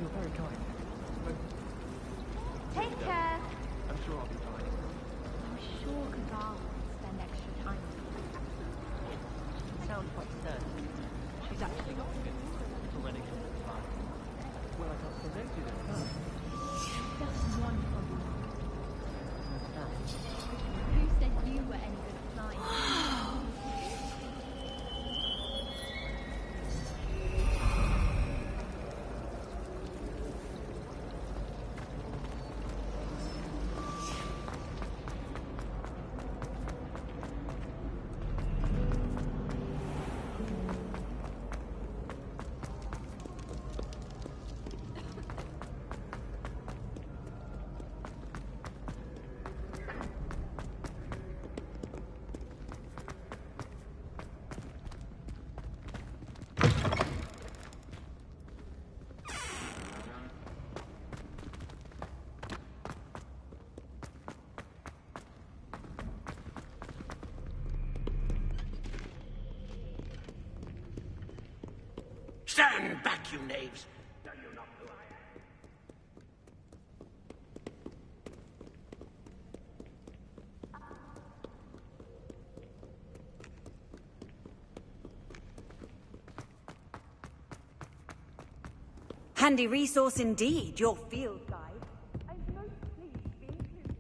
You're very kind. But Take care. I'm sure I'll be fine. I'm sure Kazal will spend extra time with you. She sounds quite certain. She's actually got it. So when it comes to flying. Well, I got selected at first. Just one problem. What's that? Who said you were any good at flying? Stand back, you knaves! Know you not who I am? Handy resource indeed, your field guide. I'm most pleased to be included.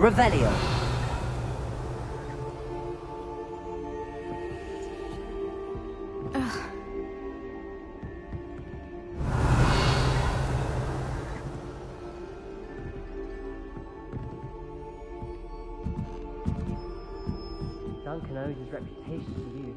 Revelio. Duncan owes his reputation to you.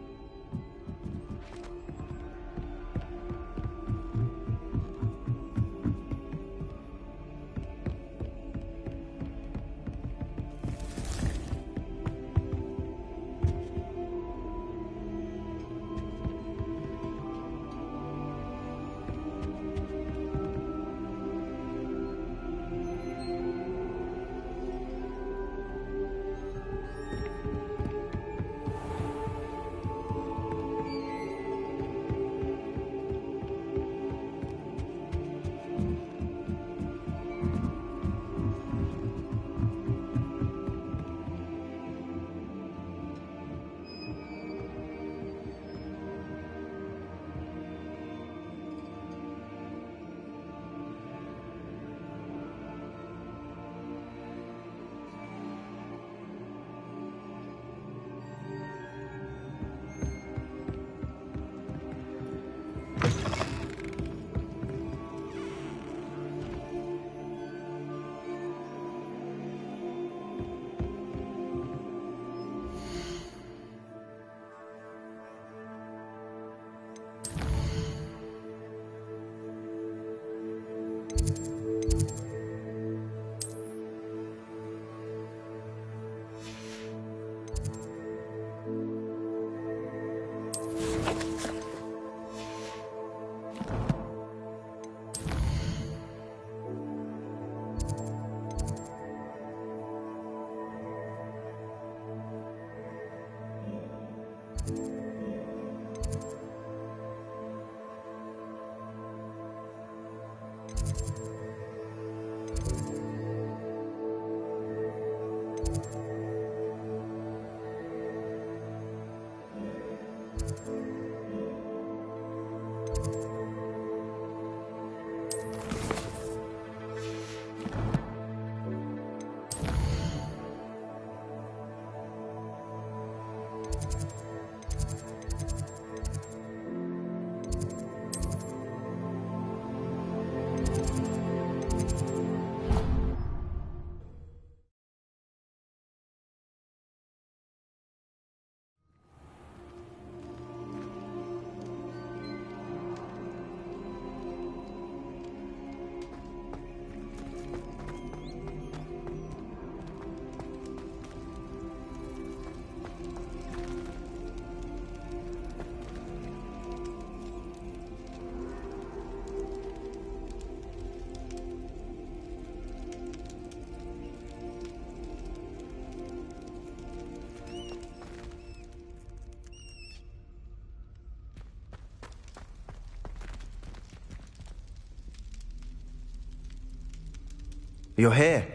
You're here.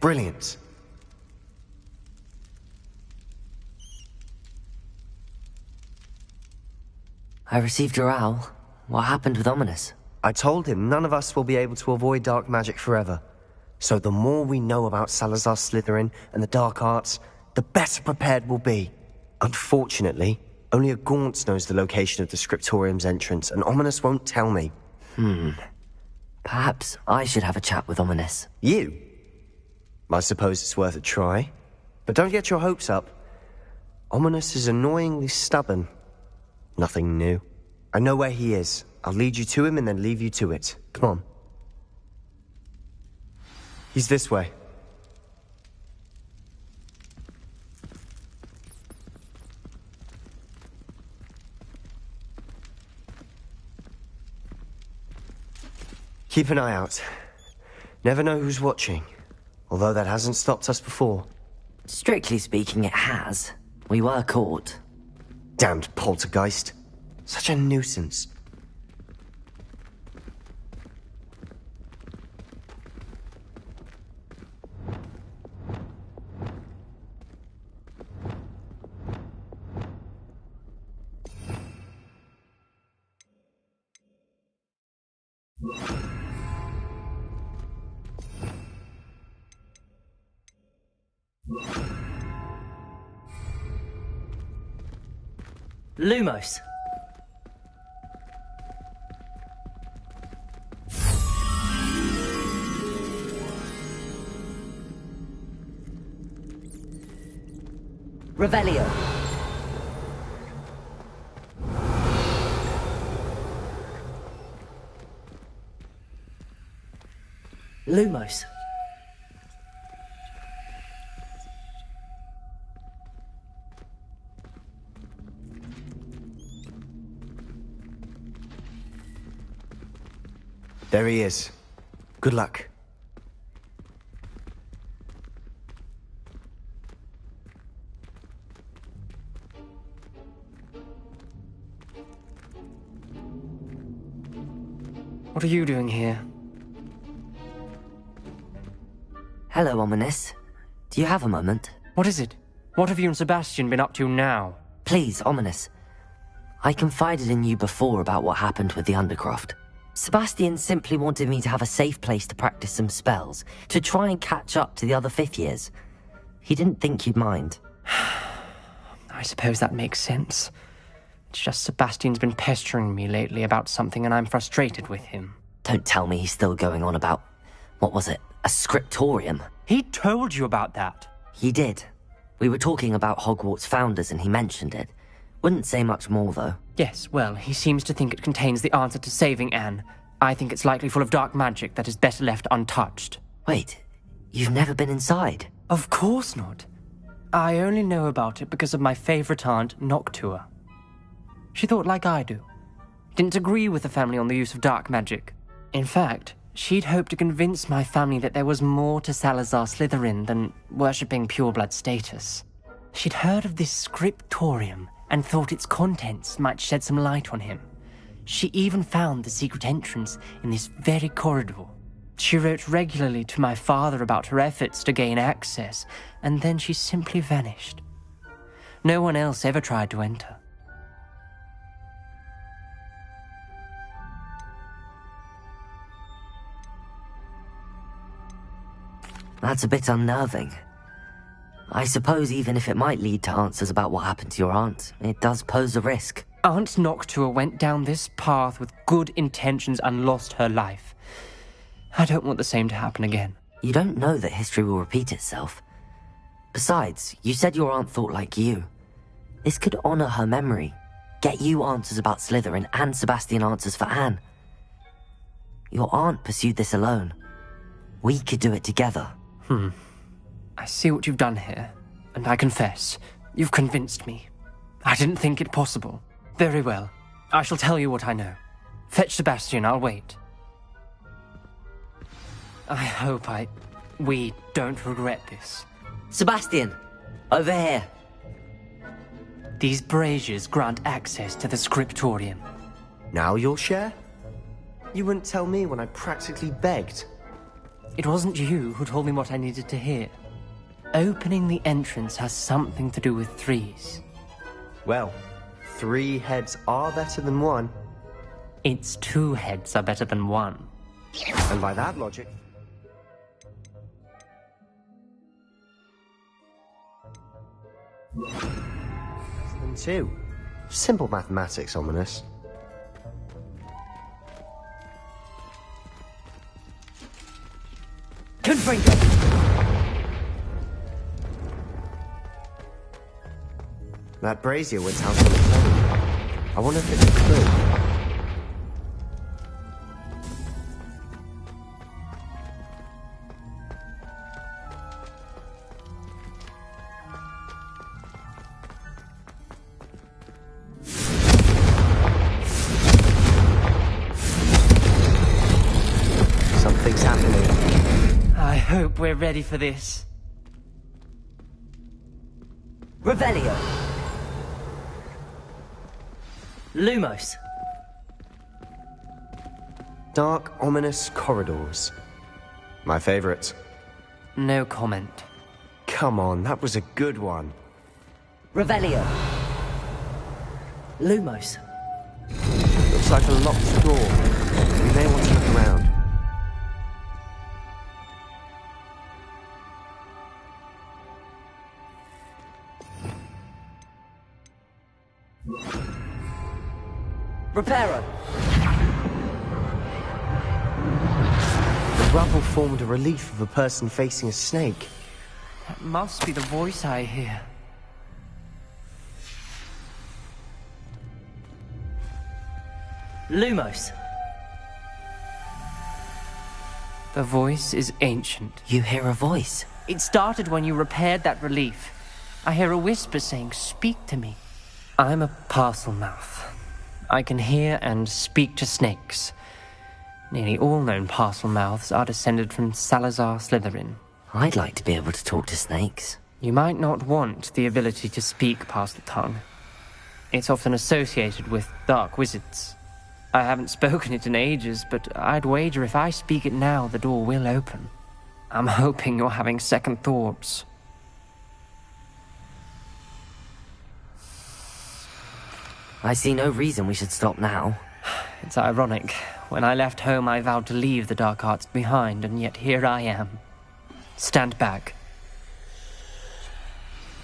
Brilliant. I received your owl. What happened with Ominous? I told him none of us will be able to avoid dark magic forever. So the more we know about Salazar Slytherin and the dark arts, the better prepared we'll be. Unfortunately, only a Gaunt knows the location of the Scriptorium's entrance, and Ominous won't tell me. Perhaps I should have a chat with Ominous. You? I suppose it's worth a try. But don't get your hopes up. Ominous is annoyingly stubborn. Nothing new. I know where he is. I'll lead you to him and then leave you to it. Come on. He's this way. Keep an eye out. Never know who's watching. Although that hasn't stopped us before. Strictly speaking, it has. We were caught. Damned poltergeist. Such a nuisance. Lumos. Revelio. Lumos. There he is. Good luck. What are you doing here? Hello, Ominous. Do you have a moment? What is it? What have you and Sebastian been up to now? Please, Ominous. I confided in you before about what happened with the Undercroft. Sebastian simply wanted me to have a safe place to practice some spells, to try and catch up to the other fifth years. He didn't think you'd mind. I suppose that makes sense. It's just Sebastian's been pestering me lately about something and I'm frustrated with him. Don't tell me he's still going on about, what was it, a scriptorium? He told you about that. He did. We were talking about Hogwarts founders and he mentioned it. Wouldn't say much more, though. Yes, well, he seems to think it contains the answer to saving Anne. I think it's likely full of dark magic that is better left untouched. Wait, you've never been inside? Of course not. I only know about it because of my favorite aunt, Noctua. She thought like I do. Didn't agree with the family on the use of dark magic. In fact, she'd hoped to convince my family that there was more to Salazar Slytherin than worshipping pureblood status. She'd heard of this scriptorium and thought its contents might shed some light on him. She even found the secret entrance in this very corridor. She wrote regularly to my father about her efforts to gain access, and then she simply vanished. No one else ever tried to enter. That's a bit unnerving. I suppose even if it might lead to answers about what happened to your aunt, it does pose a risk. Aunt Noctua went down this path with good intentions and lost her life. I don't want the same to happen again. You don't know that history will repeat itself. Besides, you said your aunt thought like you. This could honor her memory, get you answers about Slytherin and Sebastian answers for Anne. Your aunt pursued this alone. We could do it together. I see what you've done here, and I confess, you've convinced me. I didn't think it possible. Very well. I shall tell you what I know. Fetch Sebastian, I'll wait. I hope we don't regret this. Sebastian! Over here! These braziers grant access to the scriptorium. Now you'll share? You wouldn't tell me when I practically begged. It wasn't you who told me what I needed to hear. Opening the entrance has something to do with threes. Well, 3 heads are better than 1. It's 2 heads are better than 1. And by that logic... and 2. Simple mathematics, Ominous. Confringo! That brazier went out on the plane. I wonder if it's a clue. Something's happening. I hope we're ready for this. Revelio! Lumos! Dark, ominous corridors. My favorite. No comment. Come on, that was a good one. Revelio! Lumos! Looks like a locked door. We may want to look around. Reparo! The rubble formed a relief of a person facing a snake. That must be the voice I hear. Lumos! The voice is ancient. You hear a voice? It started when you repaired that relief. I hear a whisper saying, "Speak to me." I'm a parcel mouth. I can hear and speak to snakes. Nearly all known parcel mouths are descended from Salazar Slytherin. I'd like to be able to talk to snakes. You might not want the ability to speak past the tongue. It's often associated with dark wizards. I haven't spoken it in ages, but I'd wager if I speak it now, the door will open. I'm hoping you're having second thoughts. I see no reason we should stop now. It's ironic. When I left home, I vowed to leave the dark arts behind, and yet here I am. Stand back.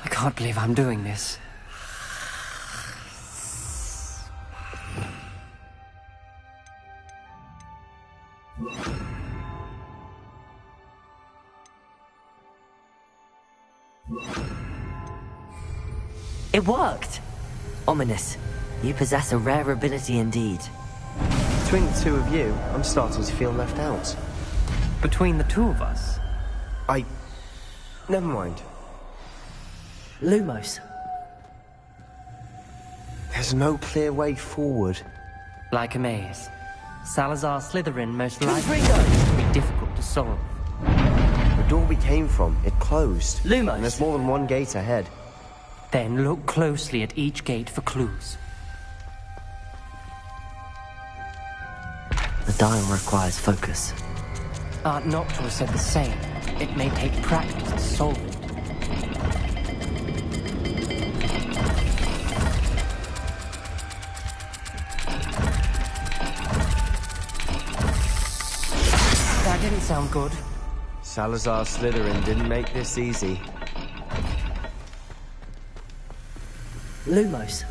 I can't believe I'm doing this. It worked! Ominous. You possess a rare ability indeed. Between the two of you, I'm starting to feel left out. Between the two of us? Never mind. Lumos. There's no clear way forward. Like a maze. Salazar Slytherin most likely Ringo! to be difficult to solve. The door we came from, it closed. Lumos. And there's more than one gate ahead. Then look closely at each gate for clues. The dial requires focus. Aunt Noctua said the same. It may take practice to solve it. That didn't sound good. Salazar Slytherin didn't make this easy. Lumos.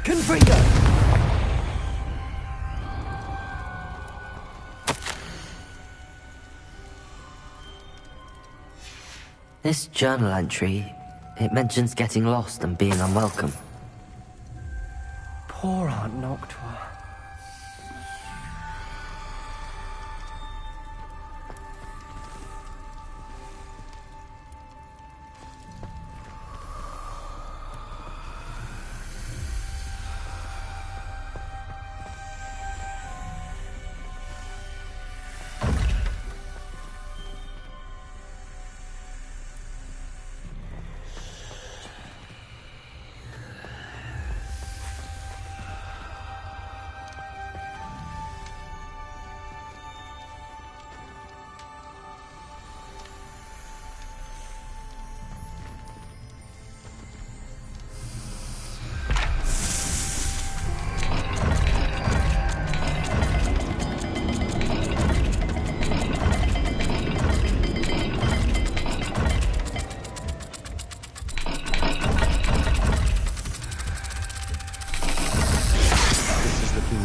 Confringo! This journal entry, it mentions getting lost and being unwelcome. Poor Aunt Noctua.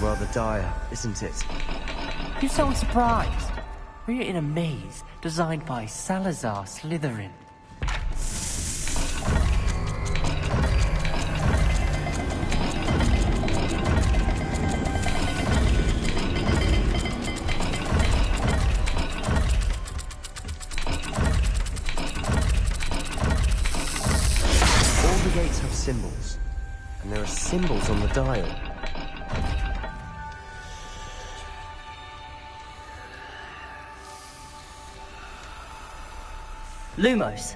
Rather dire, isn't it? You sound surprised. We're in a maze designed by Salazar Slytherin. All the gates have symbols, and there are symbols on the dial. Lumos.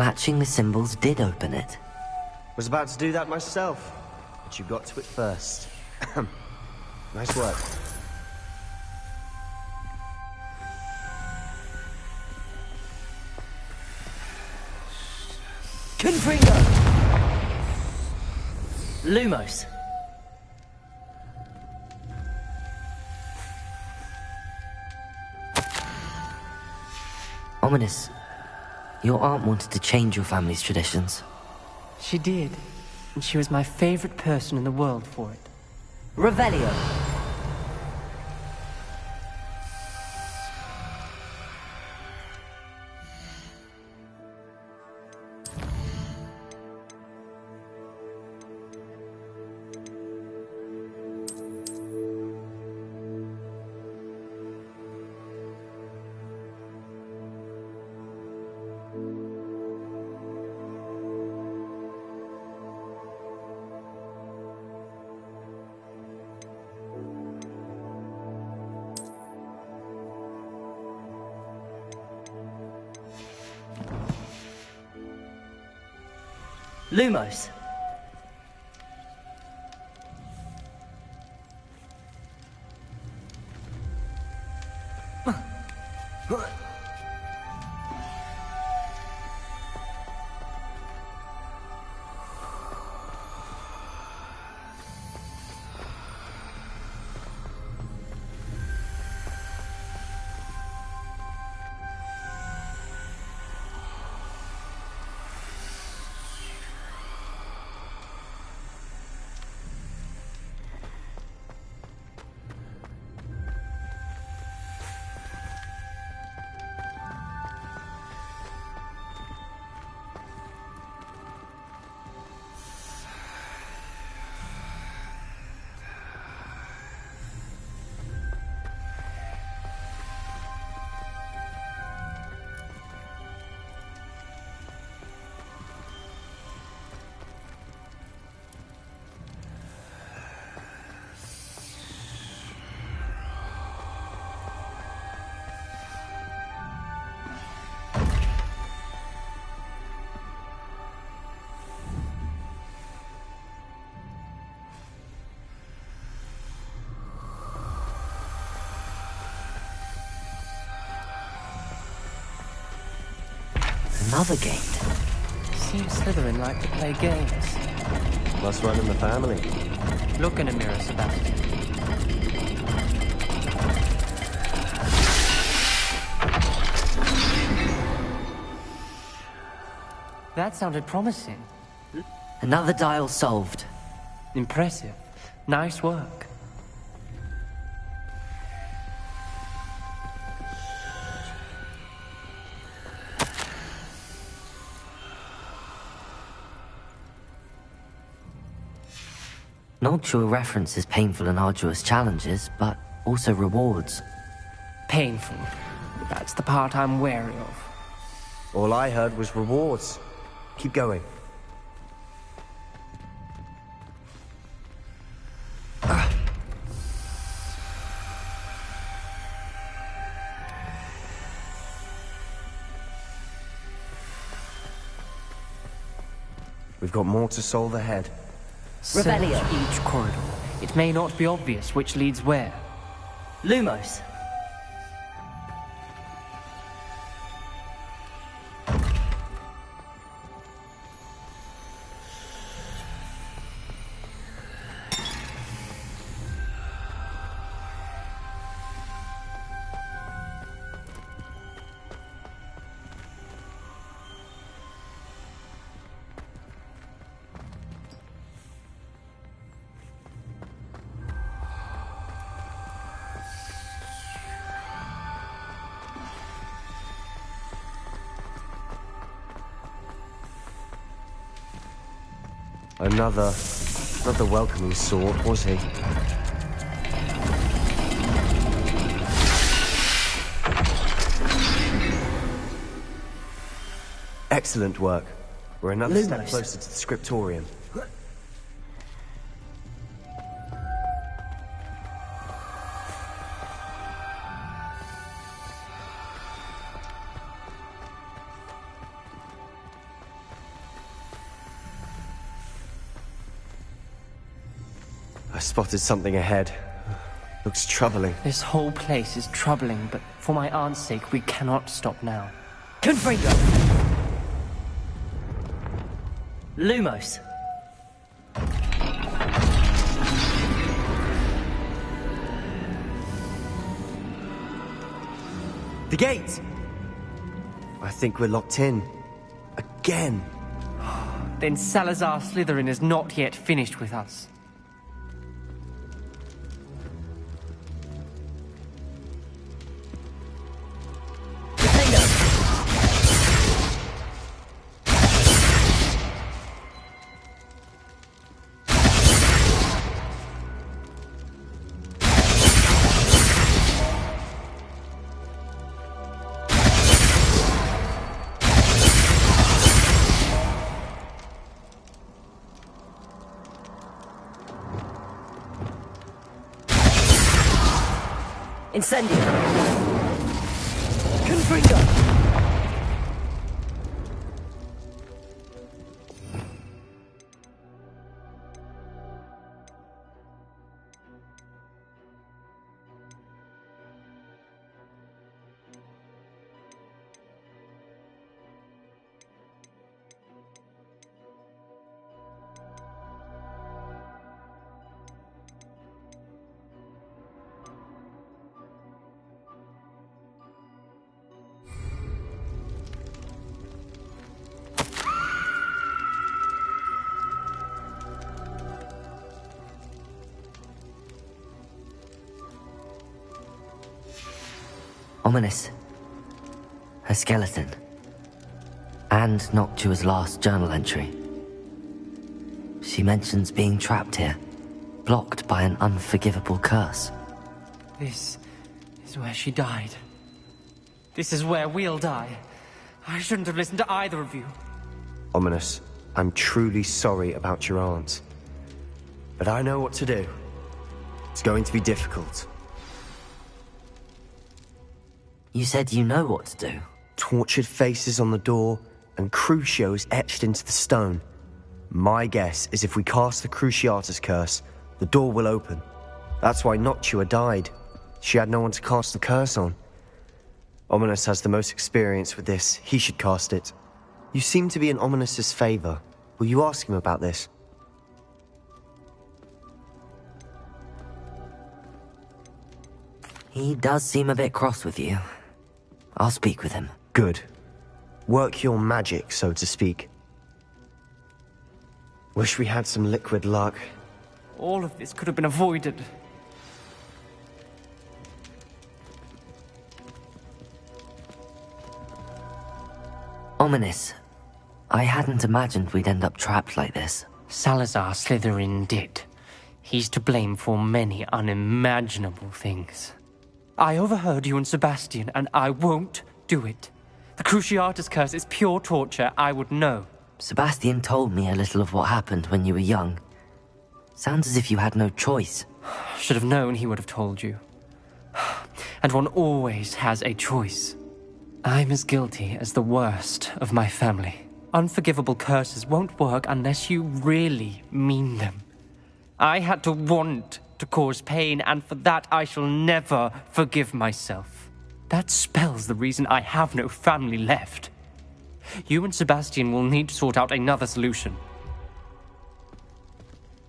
Matching the symbols did open it. Was about to do that myself, but you got to it first. Nice work. Confringo! Lumos. Ominous. Your aunt wanted to change your family's traditions. She did, and she was my favorite person in the world for it. Revelio. Lumos. Another gate. Seems Slytherin like to play games. Must run in the family. Look in a mirror, Sebastian. That sounded promising. Another dial solved. Impressive. Nice work. Noctua references painful and arduous challenges, but also rewards. Painful. That's the part I'm wary of. All I heard was rewards. Keep going. We've got more to solve ahead. Search each corridor. It may not be obvious which leads where. Lumos. Not the welcoming sort, was he? Excellent work. We're another step closer to the scriptorium. I spotted something ahead. Looks troubling. This whole place is troubling, but for my aunt's sake, we cannot stop now. Confringo! Lumos! The gate! I think we're locked in. Again. Then Salazar Slytherin is not yet finished with us. Incendio! Confringo! Ominous. Her skeleton. And Noctua's last journal entry. She mentions being trapped here, blocked by an unforgivable curse. This is where she died. This is where we'll die. I shouldn't have listened to either of you. Ominous, I'm truly sorry about your aunt. But I know what to do. It's going to be difficult. You said you know what to do. Tortured faces on the door, and Crucios etched into the stone. My guess is if we cast the Cruciatus curse, the door will open. That's why Noctua died. She had no one to cast the curse on. Ominous has the most experience with this. He should cast it. You seem to be in Ominous's favor. Will you ask him about this? He does seem a bit cross with you. I'll speak with him. Good. Work your magic, so to speak. Wish we had some liquid luck. All of this could have been avoided. Ominous. I hadn't imagined we'd end up trapped like this. Salazar Slytherin did. He's to blame for many unimaginable things. I overheard you and Sebastian, and I won't do it. The Cruciatus curse is pure torture, I would know. Sebastian told me a little of what happened when you were young. Sounds as if you had no choice. Should have known he would have told you. And one always has a choice. I'm as guilty as the worst of my family. Unforgivable curses won't work unless you really mean them. I had to want to cause pain, and for that I shall never forgive myself. That spells the reason I have no family left. You and Sebastian will need to sort out another solution.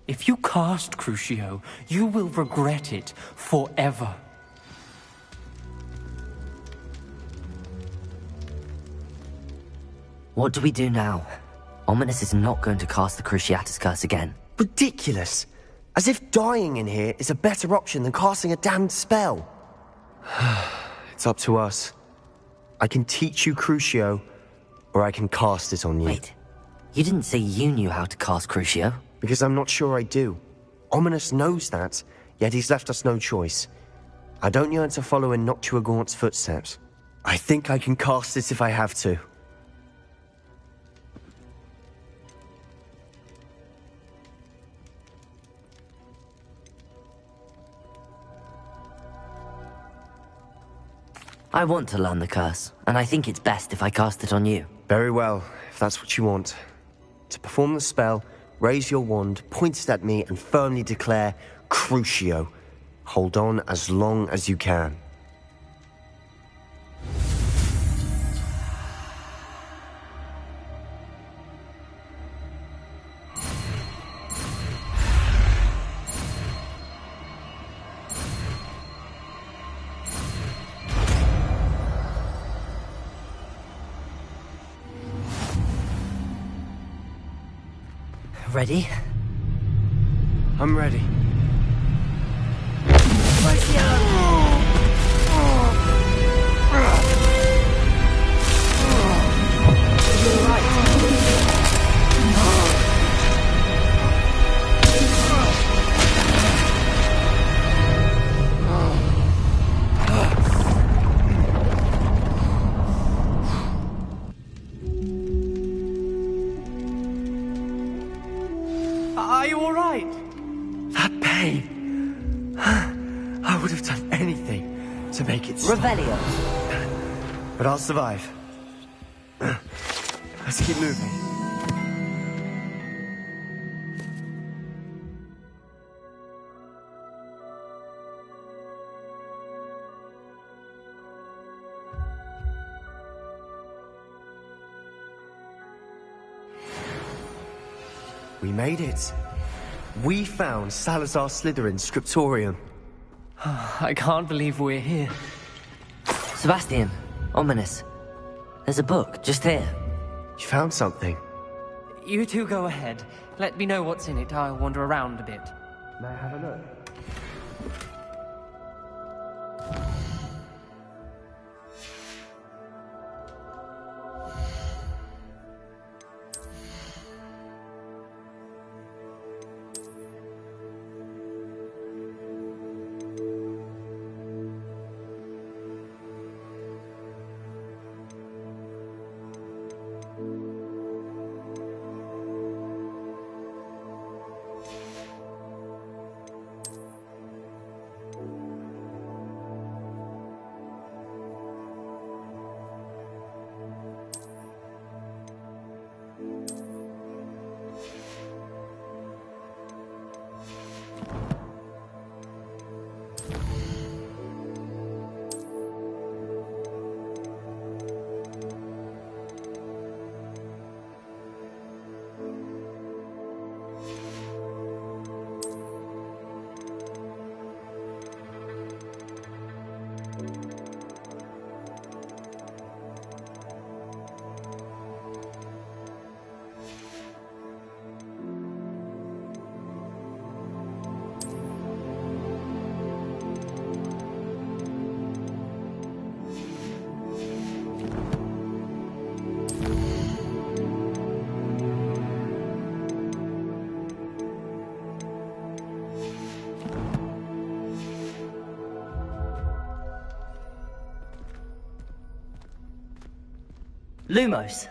If you cast Crucio, you will regret it forever. What do we do now? Ominous is not going to cast the Cruciatus curse again. Ridiculous! As if dying in here is a better option than casting a damned spell. It's up to us. I can teach you Crucio, or I can cast it on you. Wait, you didn't say you knew how to cast Crucio? Because I'm not sure I do. Ominous knows that, yet he's left us no choice. I don't yearn to follow in Noctua Gaunt's footsteps. I think I can cast it if I have to. I want to learn the curse, and I think it's best if I cast it on you. Very well, if that's what you want. To perform the spell, raise your wand, point it at me, and firmly declare, Crucio. Hold on as long as you can. Ready? I'm ready. Are you alright? That pain. I would have done anything to make it stop. Revelio. But I'll survive. Let's keep moving. We made it. We found Salazar Slytherin's scriptorium. I can't believe we're here. Sebastian, ominous. There's a book just here. You found something. You two go ahead. Let me know what's in it. I'll wander around a bit. May I have a look? Lumos.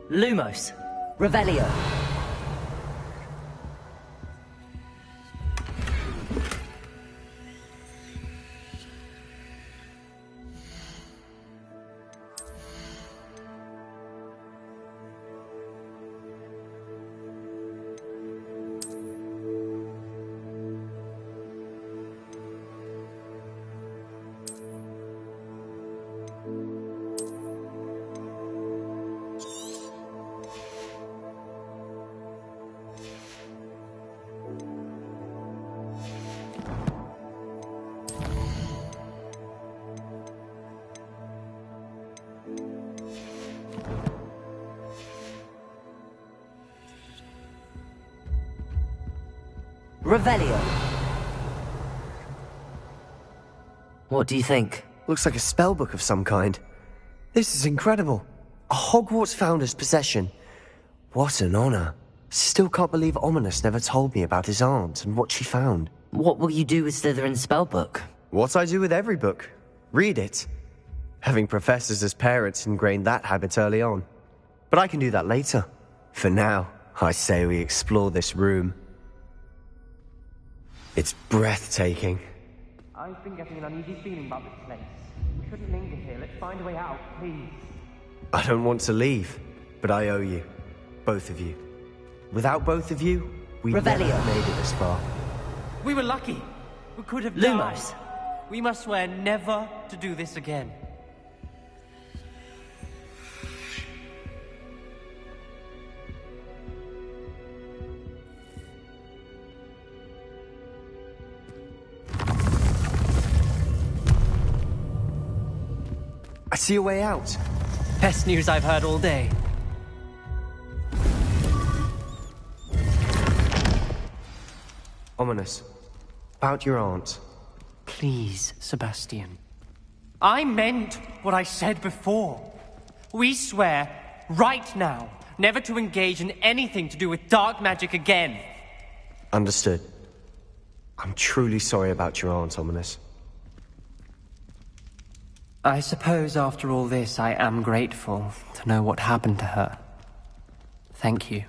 Lumos. Revelio. Revelio. What do you think? Looks like a spellbook of some kind. This is incredible. A Hogwarts founder's possession. What an honor. Still can't believe Ominous never told me about his aunt and what she found. What will you do with Slytherin's spellbook? What I do with every book. Read it. Having professors as parents ingrained that habit early on. But I can do that later. For now, I say we explore this room. It's breathtaking. I've been getting an uneasy feeling about this place. We shouldn't linger here. Let's find a way out, please. I don't want to leave, but I owe you. Both of you. Without both of you, we'd never Revelio. have made it this far. We were lucky. We could have Lumos. died. We must swear never to do this again. I see a way out. Best news I've heard all day. Ominous. About your aunt. Please, Sebastian. I meant what I said before. We swear, right now, never to engage in anything to do with dark magic again. Understood. I'm truly sorry about your aunt, Ominous. I suppose after all this, I am grateful to know what happened to her. Thank you.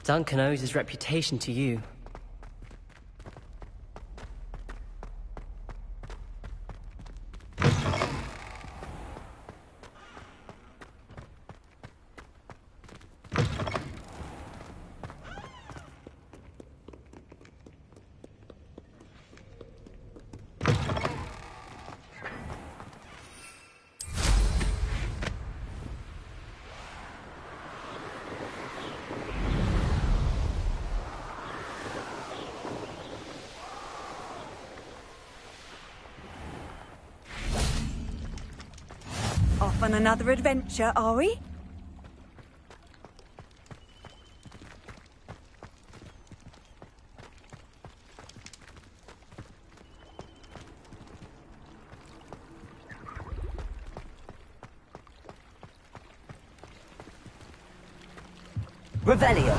Duncan owes his reputation to you. Off on another adventure, are we? Revelio.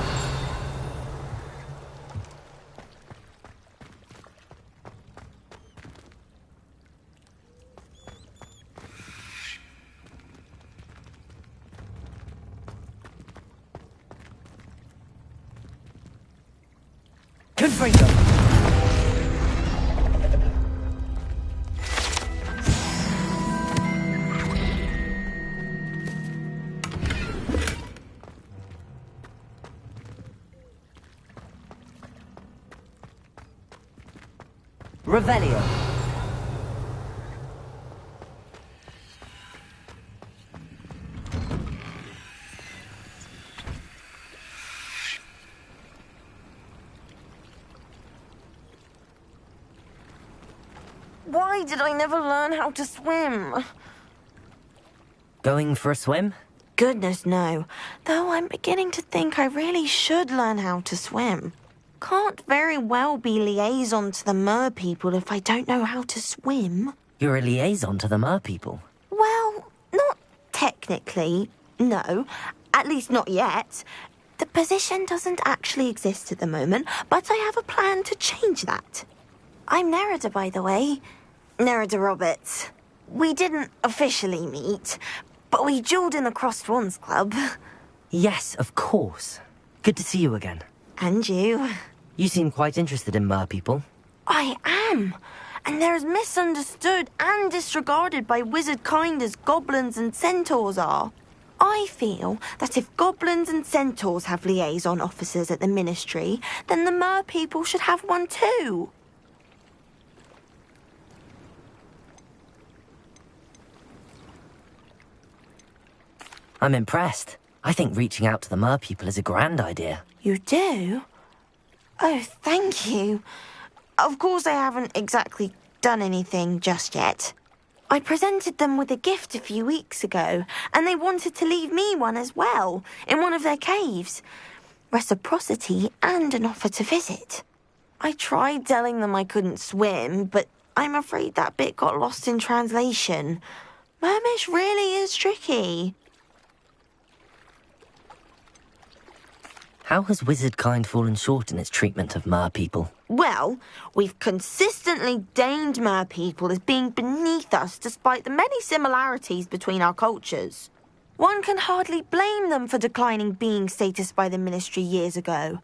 Confringo. Revelio. Why did I never learn how to swim? Going for a swim? Goodness, no. Though I'm beginning to think I really should learn how to swim. Can't very well be liaison to the mer people if I don't know how to swim. You're a liaison to the mer people. Well, not technically, no. At least not yet. The position doesn't actually exist at the moment, but I have a plan to change that. I'm Nerida, by the way. Nerida Roberts. We didn't officially meet, but we duelled in the Crossed Swans Club. Yes, of course. Good to see you again. And you. You seem quite interested in mer people. I am. And they're as misunderstood and disregarded by wizard kind as goblins and centaurs are. I feel that if goblins and centaurs have liaison officers at the ministry, then the mer people should have one too. I'm impressed. I think reaching out to the mer people is a grand idea. You do? Oh, thank you. Of course I haven't exactly done anything just yet. I presented them with a gift a few weeks ago, and they wanted to leave me one as well, in one of their caves. Reciprocity and an offer to visit. I tried telling them I couldn't swim, but I'm afraid that bit got lost in translation. Mermish really is tricky. How has wizard kind fallen short in its treatment of mer people? Well, we've consistently deemed mer people as being beneath us despite the many similarities between our cultures. One can hardly blame them for declining being status by the ministry years ago.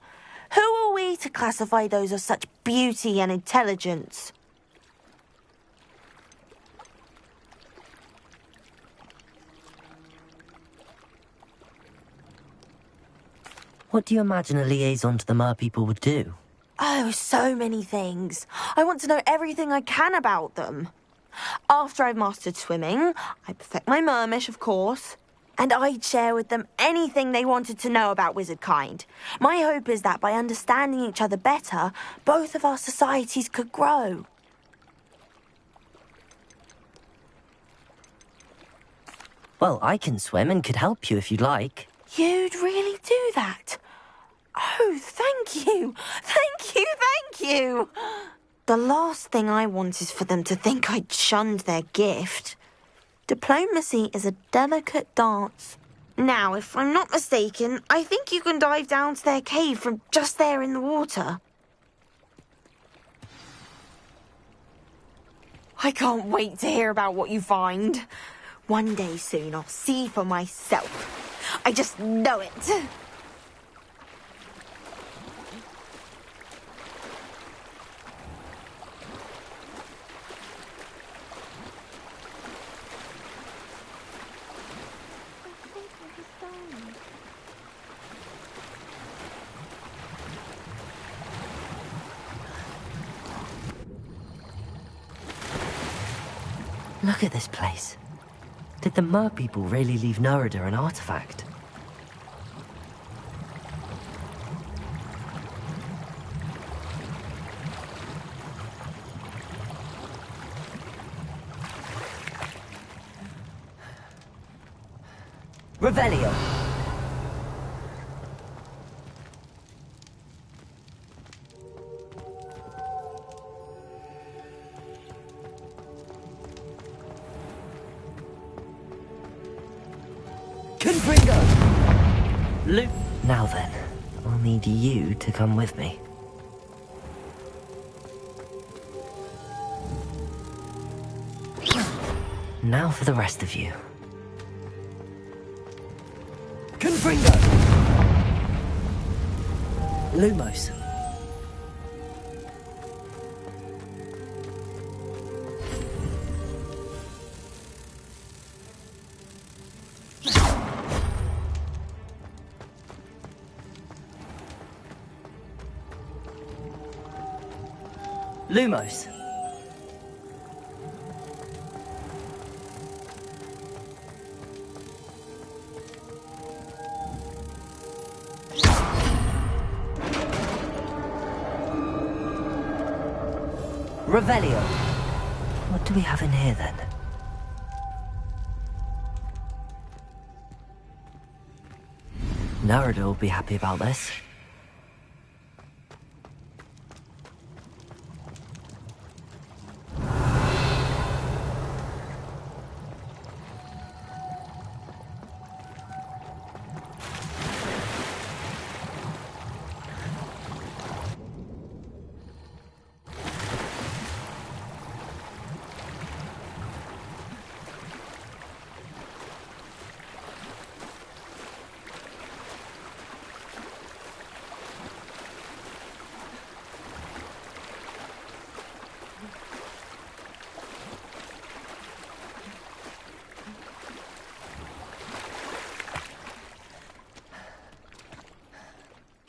Who are we to classify those of such beauty and intelligence? What do you imagine a liaison to the mer people would do? Oh, so many things. I want to know everything I can about them. After I've mastered swimming, I'd perfect my mermish, of course, and I'd share with them anything they wanted to know about wizard kind. My hope is that by understanding each other better, both of our societies could grow. Well, I can swim and could help you if you'd like. You'd really do that? Oh, thank you. Thank you, thank you. The last thing I want is for them to think I'd shunned their gift. Diplomacy is a delicate dance. Now, if I'm not mistaken, I think you can dive down to their cave from just there in the water. I can't wait to hear about what you find. One day soon I'll see for myself. I just know it. Look at this place. Did the mer people really leave Nerida an artifact? Revelio! Luke. Now then, I'll need you to come with me. Now for the rest of you. Confringo! Lumos. Lumos. Revelio. What do we have in here then? Narada will be happy about this.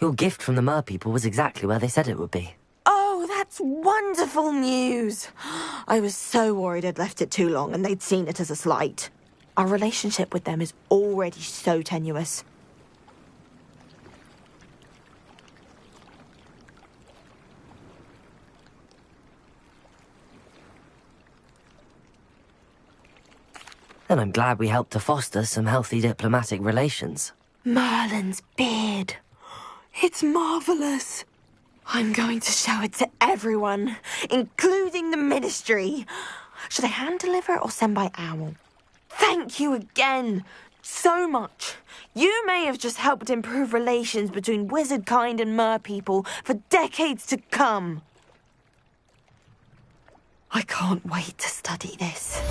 Your gift from the Mer people was exactly where they said it would be. Oh, that's wonderful news. I was so worried I'd left it too long and they'd seen it as a slight. Our relationship with them is already so tenuous. Then I'm glad we helped to foster some healthy diplomatic relations. Merlin's beard. It's marvellous. I'm going to show it to everyone, including the Ministry. Should I hand deliver it or send by owl? Thank you again. So much. You may have just helped improve relations between wizard kind and mer people for decades to come. I can't wait to study this.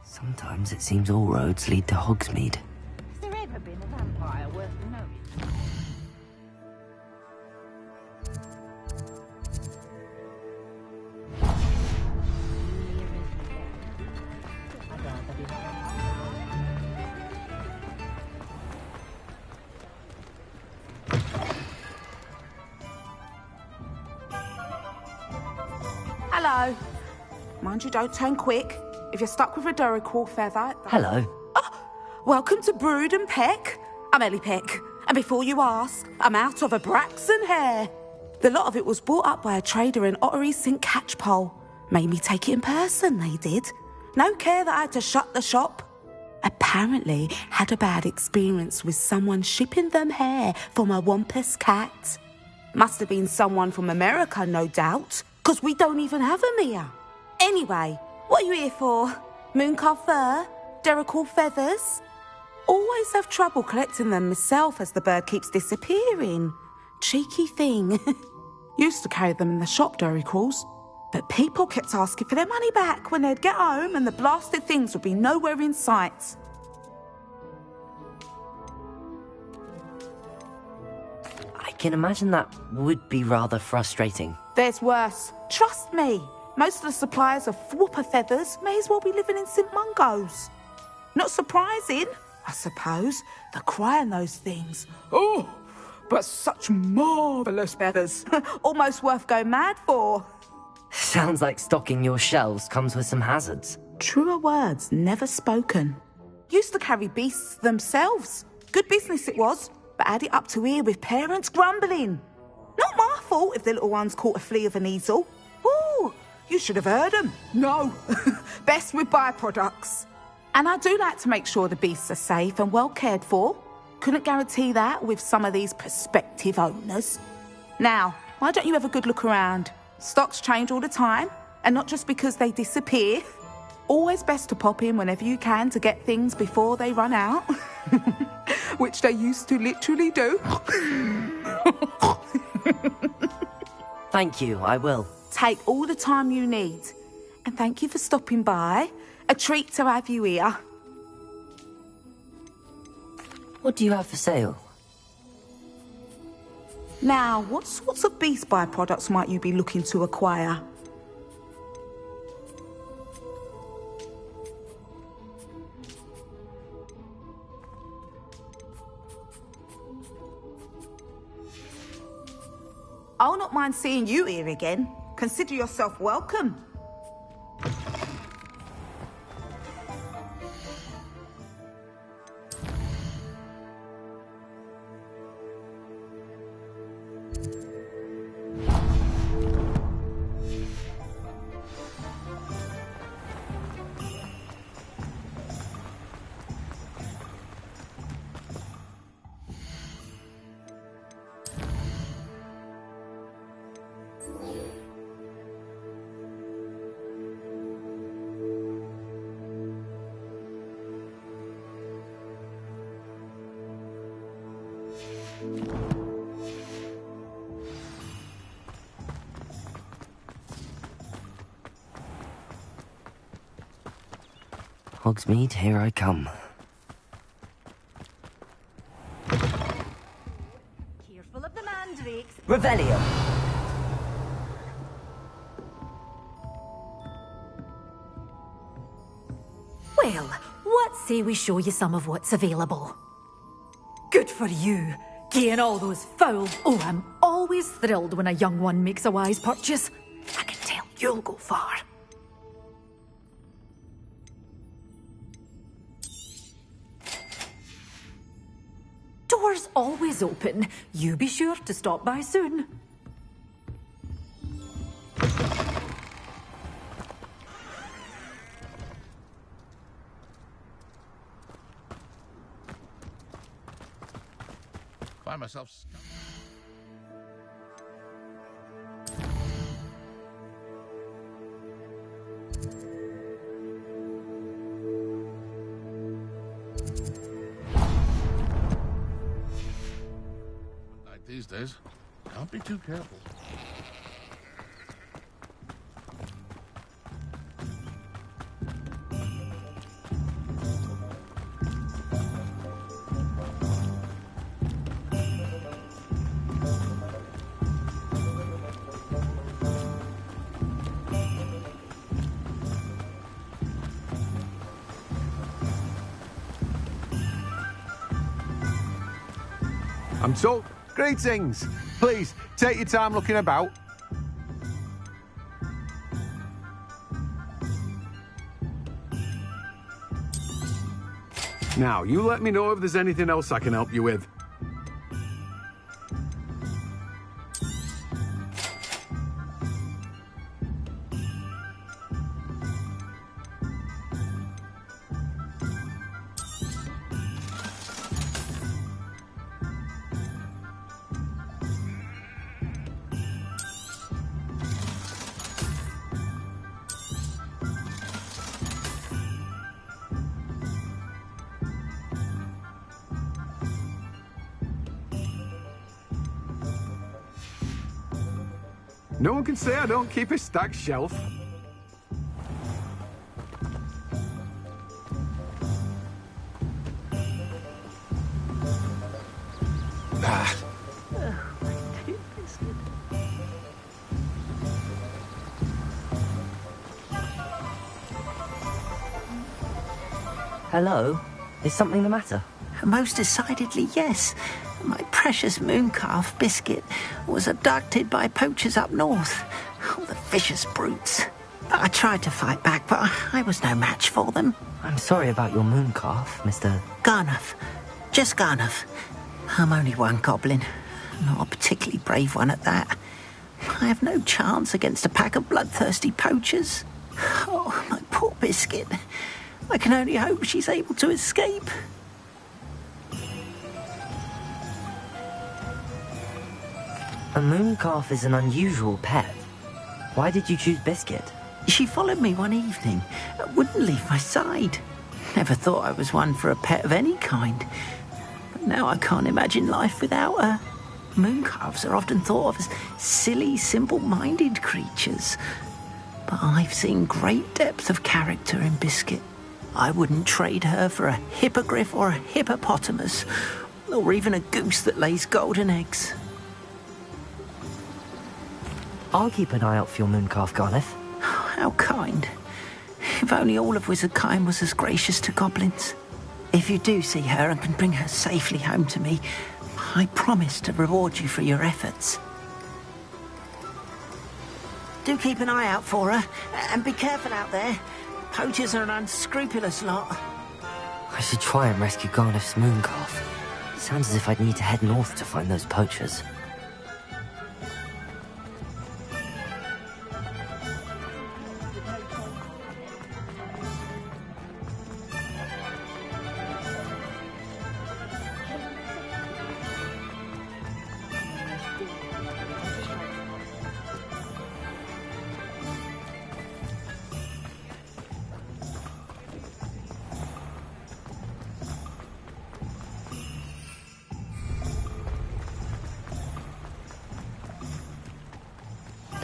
Sometimes it seems all roads lead to Hogsmeade. Has there ever been a vampire worth knowing? Hello. Mind you don't turn quick. If you're stuck with a Duracell feather... Hello. Welcome to Brood and Peck. I'm Ellie Peck. And before you ask, I'm out of a Braxton hair. The lot of it was bought up by a trader in Ottery St. Catchpole. Made me take it in person, they did. No care that I had to shut the shop. Apparently had a bad experience with someone shipping them hair for my Wampus cat. Must have been someone from America, no doubt, because we don't even have them here. Anyway, what are you here for? Mooncarved fur? Duracell feathers? Always have trouble collecting them myself as the bird keeps disappearing. Cheeky thing. Used to carry them in the shop, Duracalls. But people kept asking for their money back when they'd get home and the blasted things would be nowhere in sight. I can imagine that would be rather frustrating. There's worse. Trust me. Most of the suppliers of Whooper feathers may as well be living in St. Mungo's. Not surprising, I suppose, the cry on those things. Oh, but such marvellous feathers. Almost worth going mad for. Sounds like stocking your shelves comes with some hazards. Truer words never spoken. used to carry beasts themselves. Good business it was, but had it up to here with parents grumbling. Not my fault if the little ones caught a flea of an easel. Ooh, you should have heard them. No, best with byproducts. And I do like to make sure the beasts are safe and well cared for. Couldn't guarantee that with some of these prospective owners. Now, why don't you have a good look around? Stocks change all the time, and not just because they disappear. Always best to pop in whenever you can to get things before they run out. Which they used to literally do. Thank you, I will. Take all the time you need. And thank you for stopping by. A treat to have you here. What do you have for sale? Now, what sorts of beast byproducts might you be looking to acquire? I'll not mind seeing you here again. Consider yourself welcome. Hogsmeade, here I come. Careful of the mandrakes. Revelio! Well, what say we show you some of what's available? Good for you. Gain all those foul... Oh, I'm always thrilled when a young one makes a wise purchase. I can tell you'll go far. Doors always open. You be sure to stop by soon. Find myself. Like these days, don't be too careful. I'm told. Greetings. Please, take your time looking about. Now, you let me know if there's anything else I can help you with. No one can say I don't keep a stacked shelf. Ah. Hello? Is something the matter? Most decidedly, yes. My precious mooncalf biscuit was abducted by poachers up north. Oh, the vicious brutes. I tried to fight back, but I was no match for them. I'm sorry about your moon calf, Mr. Garnuff. Just Garnuff. I'm only one goblin. Not a particularly brave one at that. I have no chance against a pack of bloodthirsty poachers. Oh, my poor biscuit. I can only hope she's able to escape. A moon calf is an unusual pet. Why did you choose Biscuit? She followed me one evening. Wouldn't leave my side. Never thought I was one for a pet of any kind. But now I can't imagine life without her. Mooncalves are often thought of as silly, simple-minded creatures. But I've seen great depth of character in Biscuit. I wouldn't trade her for a hippogriff or a hippopotamus, or even a goose that lays golden eggs. I'll keep an eye out for your moon calf, Garneth. How kind. If only all of Wizardkind was as gracious to goblins. If you do see her and can bring her safely home to me, I promise to reward you for your efforts. Do keep an eye out for her, and be careful out there. Poachers are an unscrupulous lot. I should try and rescue Garneth's moon calf. Sounds as if I'd need to head north to find those poachers.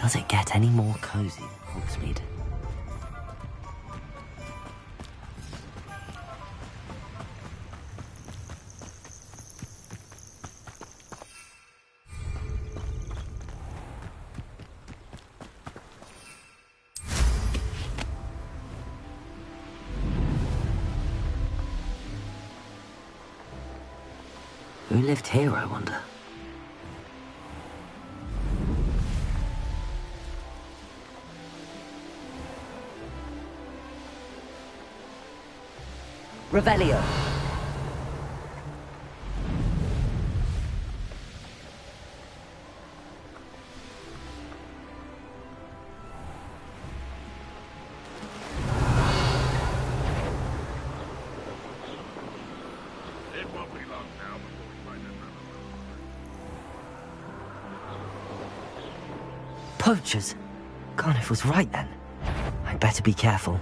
Does it get any more cozy than Hogsmeade? Who lived here, I wonder? Revelio. It won't be long now before we find another one. Poachers? Garneth was right then. I'd better be careful.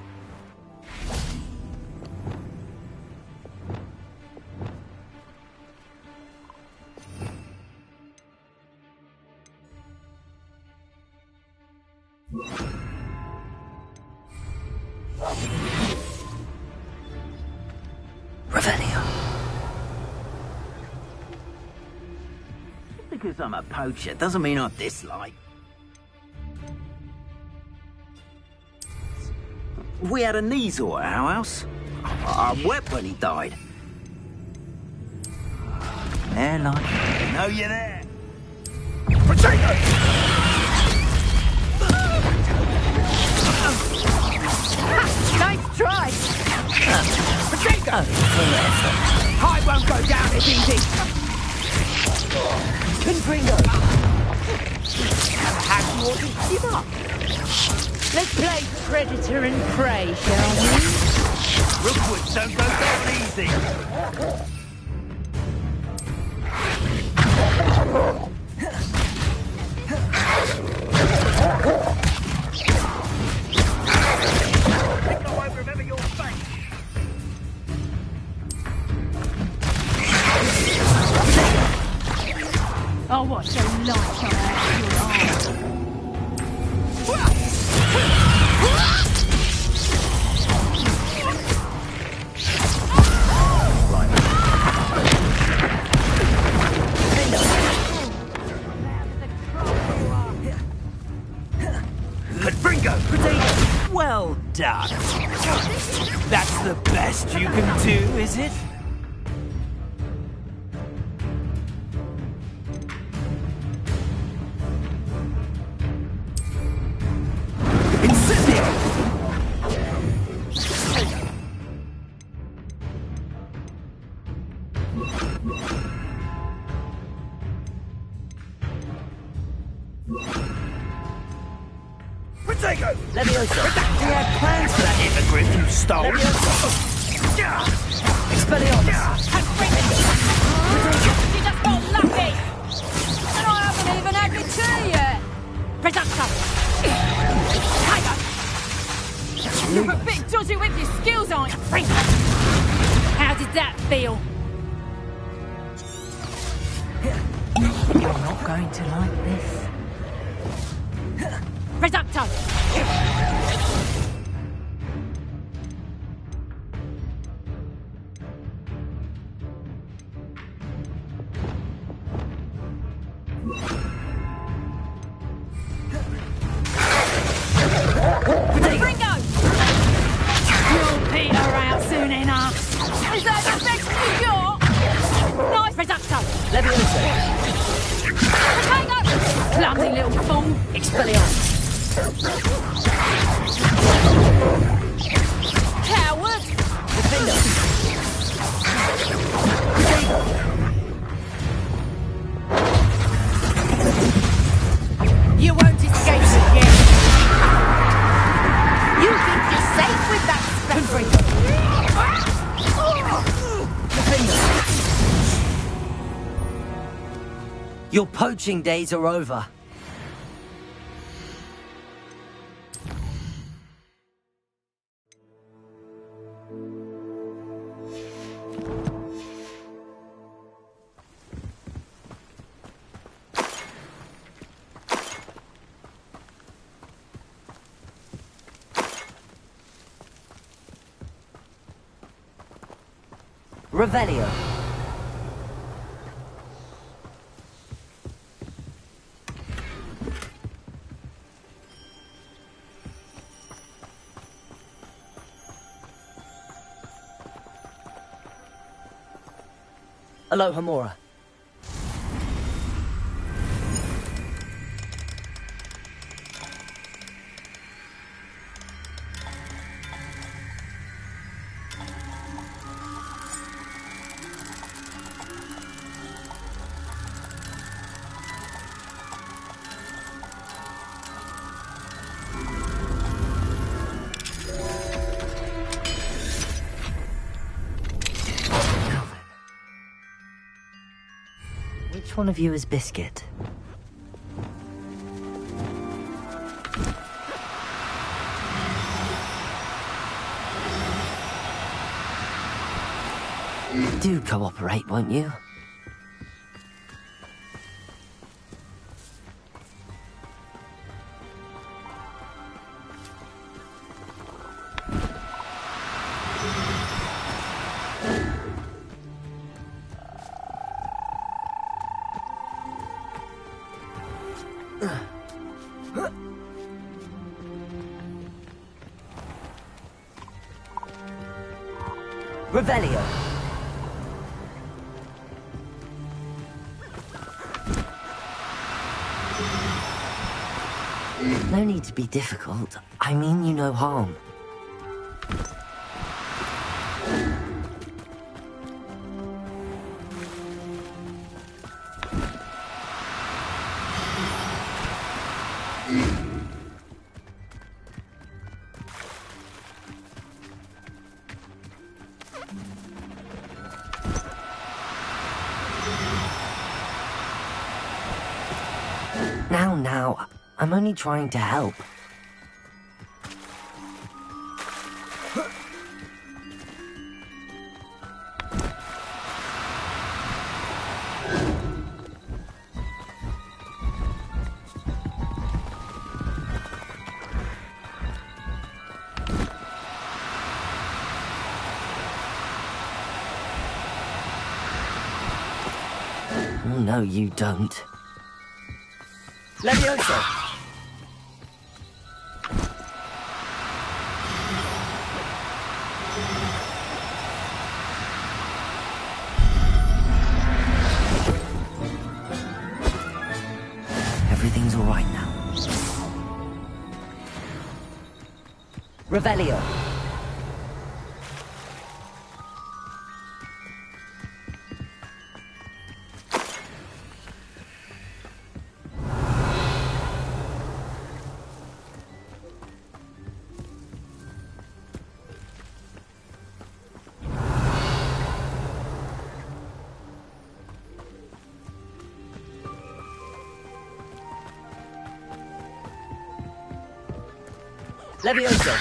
Because I'm a poacher doesn't mean I dislike. We had a Neasor at our house. I wept when he died. There, like, I know you're there. Potato! Nice try! Potato! I won't go down as easy! Confringo! How do you want to give up? Let's play predator and prey, shall we? Rookwoods don't go down easy! Think I won't remember your face! Oh, what so light on your arm. Confringo! Well done! That's the best you can do, is it? Incendio! Protego! Leviosa! We had plans for that hippogriff you stole! Leviosa! Expelliarmus! She just got lucky! And I haven't even had my tea yet! Reducto! Tiger! You're a bit dodgy with your skills, aren't you? How did that feel? You're not going to like this. Reducto! Ringo! You'll peter out soon enough. Is that the best you got? Nice Reducto! Leviosa! Potato! Clumsy little fool! Expelliarmus! Coward! Defender! You won't escape again! You think you're safe with that specimen? Your poaching days are over. Revelio. Aloha Mora. Which one of you is Biscuit? Do cooperate, won't you? Revelio. No need to be difficult. I mean you no harm. Now, I'm only trying to help. Oh, no, you don't. Leviosa! Everything's all right now. Revelio. Levioso!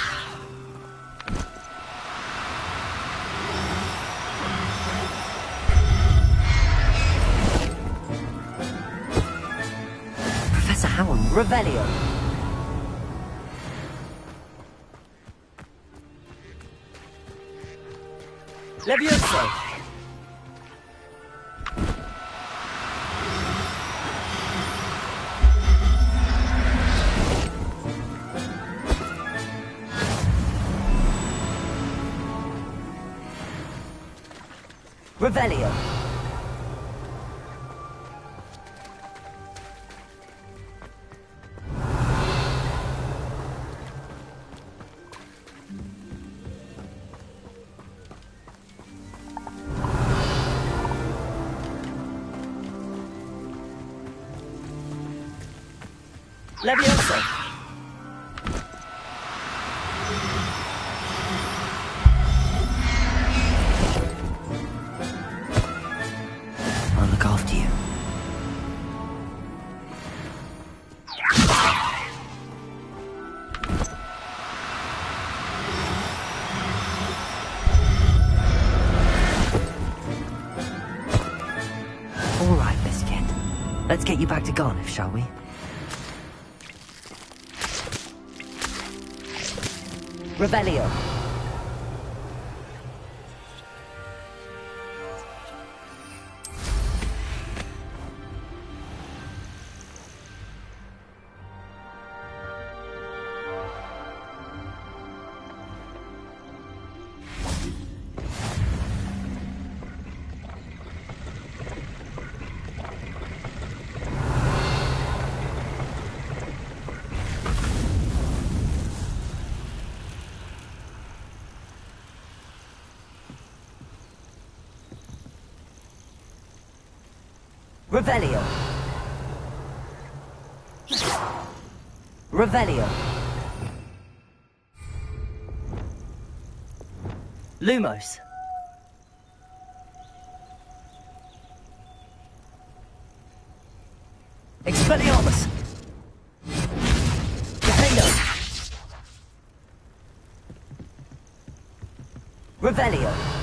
Professor Howard, Revelio! Levioso! Revelio! Levioso! I'll look after you. All right, Biscuit. Let's get you back to Garniff, shall we? Revelio. Revelio. Revelio. Lumos. Expelliarmus. Defendo. Revelio.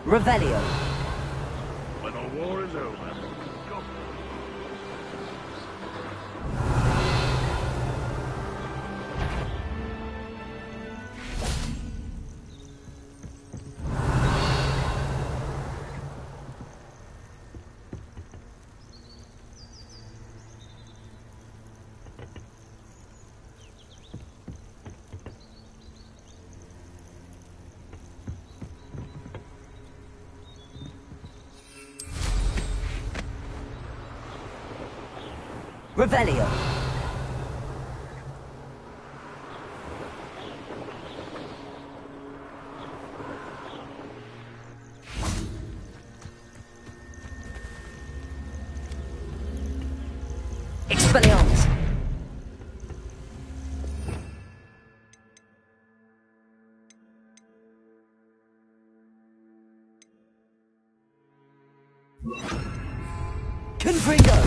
Revelio. When the war is over, go. Revelio. Expelliarmus. Confringo.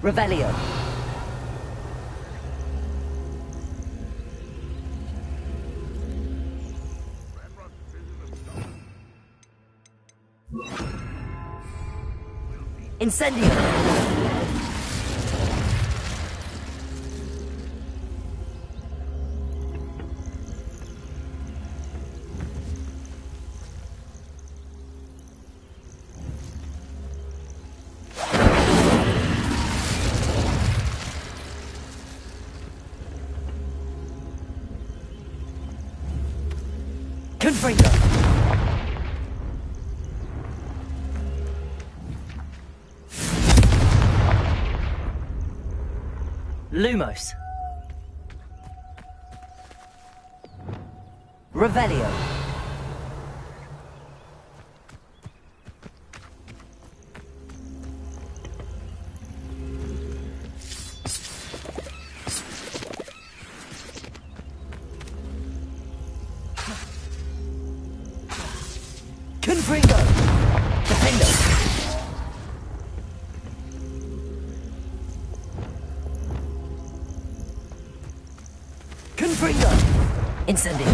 Revelio. Incendio. Confringo. Lumos. Revelio. Confringo. Defendo. Confringo. Incendio.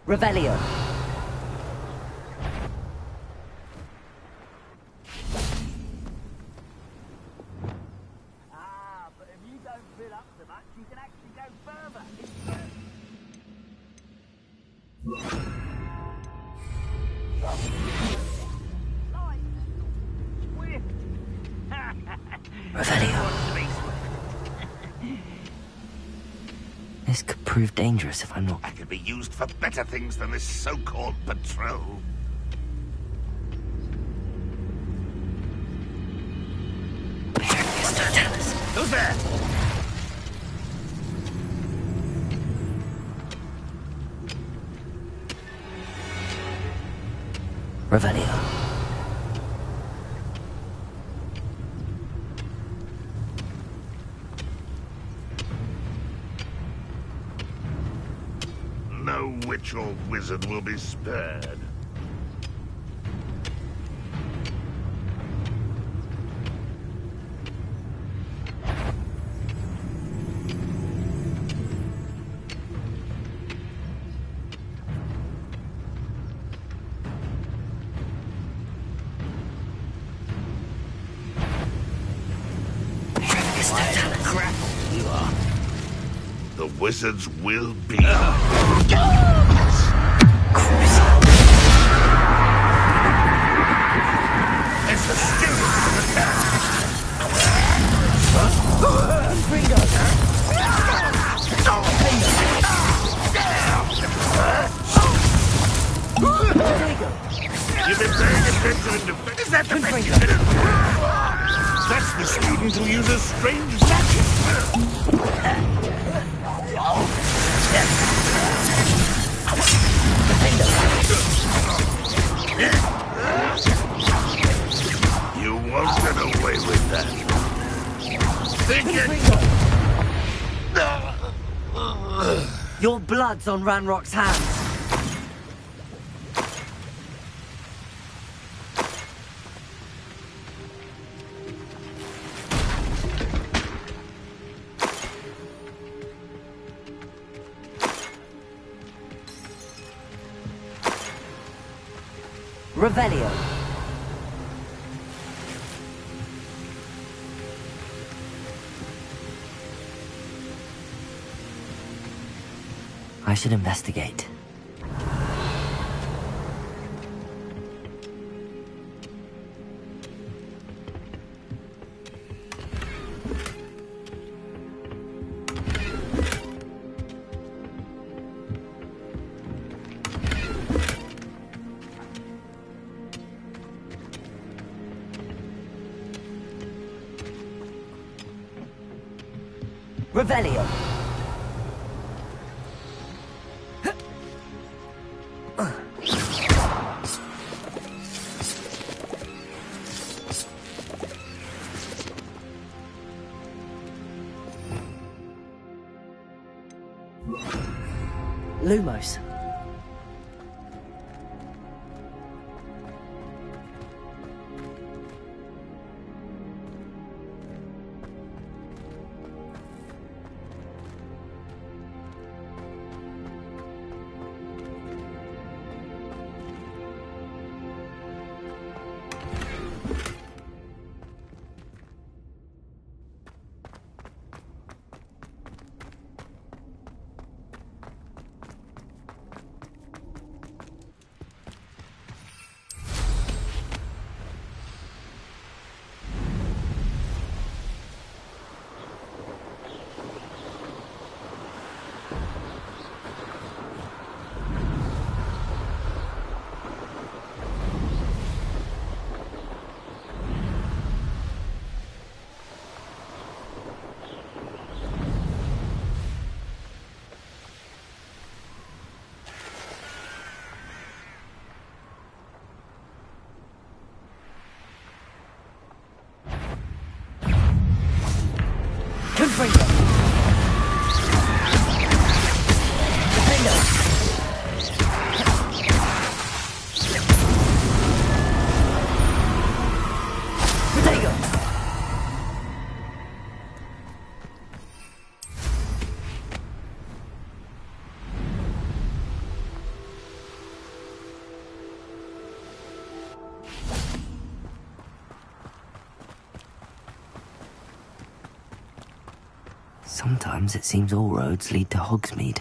Revelio. But if you don't fill up so much, you can actually go further. Revelio. This could prove dangerous if I'm not. I could be used for better things than this so-called patrol. Who's there? Revelio. No witch or wizard will be spared. You are. The wizards will be. It's the students of the town. You've been paying attention in defense. Is that the best you can do? That's the student who uses strange magic. You won't get away with that. Think it. Your blood's on Ranrock's hands. Revelio. I should investigate. Revelio. Lumos. Sometimes it seems all roads lead to Hogsmeade.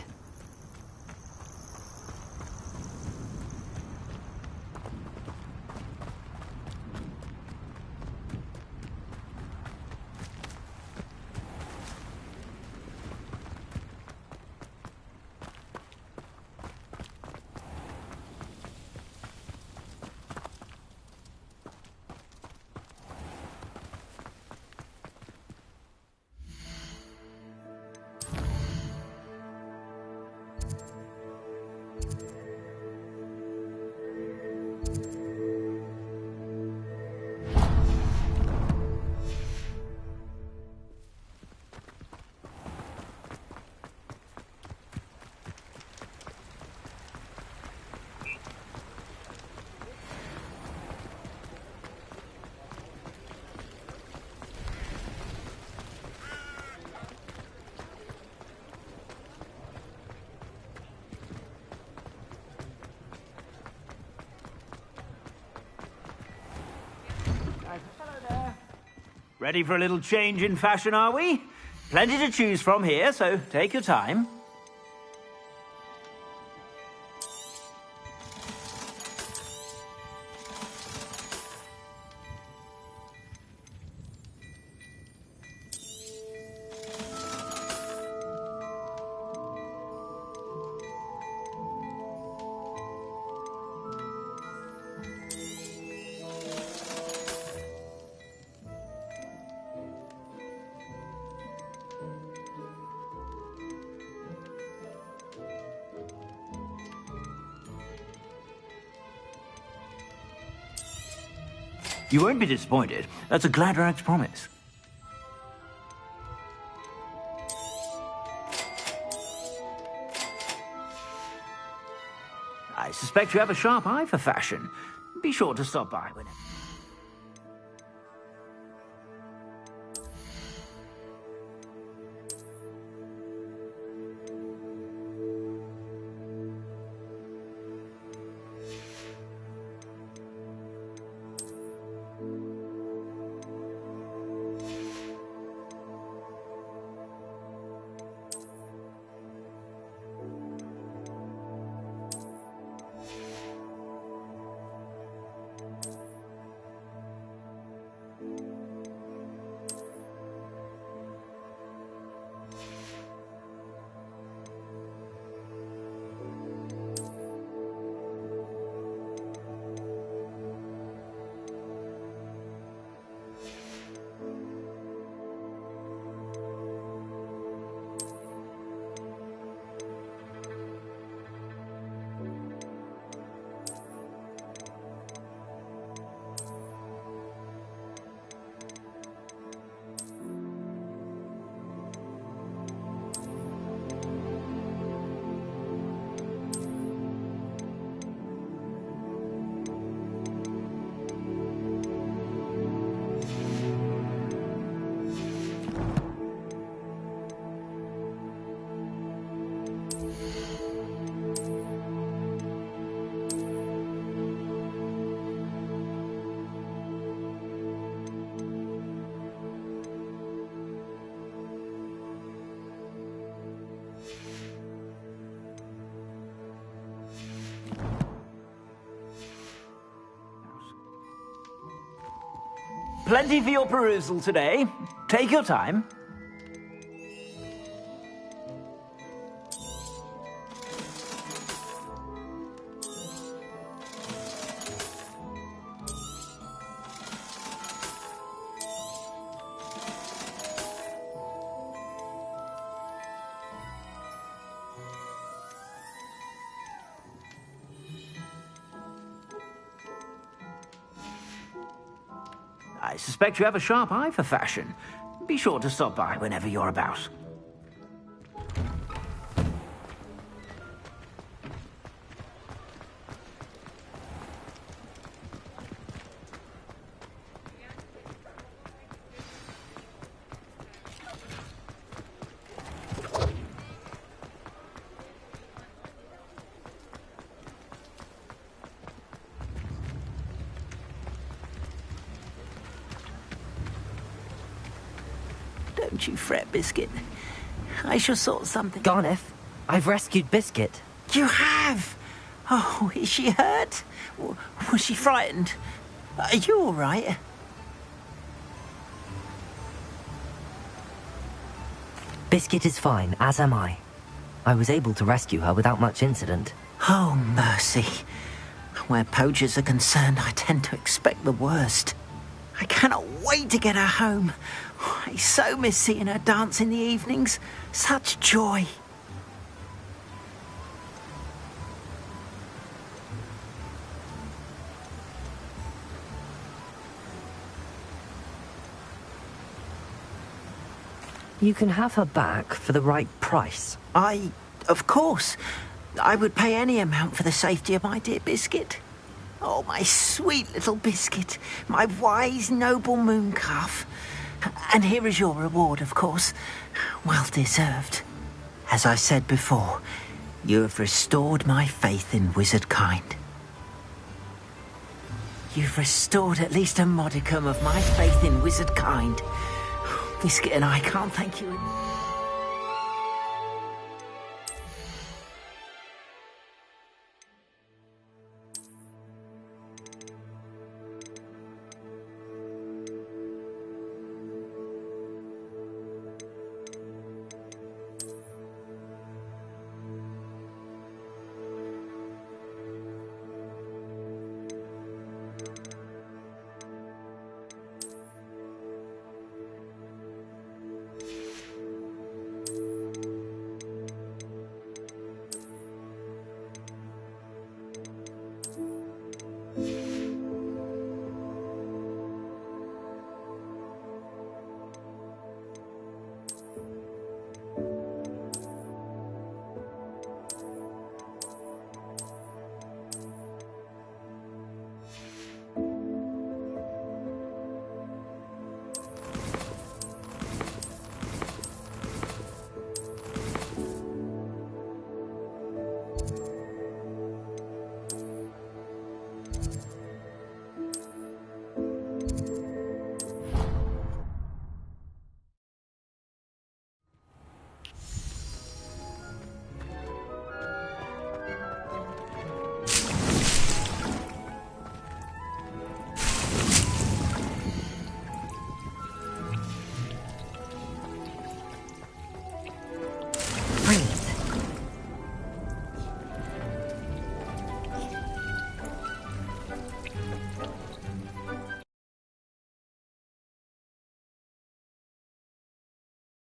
Ready for a little change in fashion, are we? Plenty to choose from here, so take your time. You won't be disappointed. That's a Gladrag's promise. I suspect you have a sharp eye for fashion. Be sure to stop by whenever. Plenty for your perusal today. Take your time. I suspect you have a sharp eye for fashion. Be sure to stop by whenever you're about. Don't you fret, Biscuit. I shall sort something. Garneth, I've rescued Biscuit. You have? Oh, is she hurt? Was she frightened? Are you all right? Biscuit is fine, as am I. I was able to rescue her without much incident. Oh, mercy. Where poachers are concerned, I tend to expect the worst. I cannot wait to get her home. I so miss seeing her dance in the evenings. Such joy. You can have her back for the right price. Of course. I would pay any amount for the safety of my dear Biscuit. Oh, my sweet little Biscuit. My wise, noble moon calf. And here is your reward, of course. Well deserved. As I said before, you have restored my faith in wizard kind. You've restored at least a modicum of my faith in wizard kind. Biscuit and I can't thank you enough.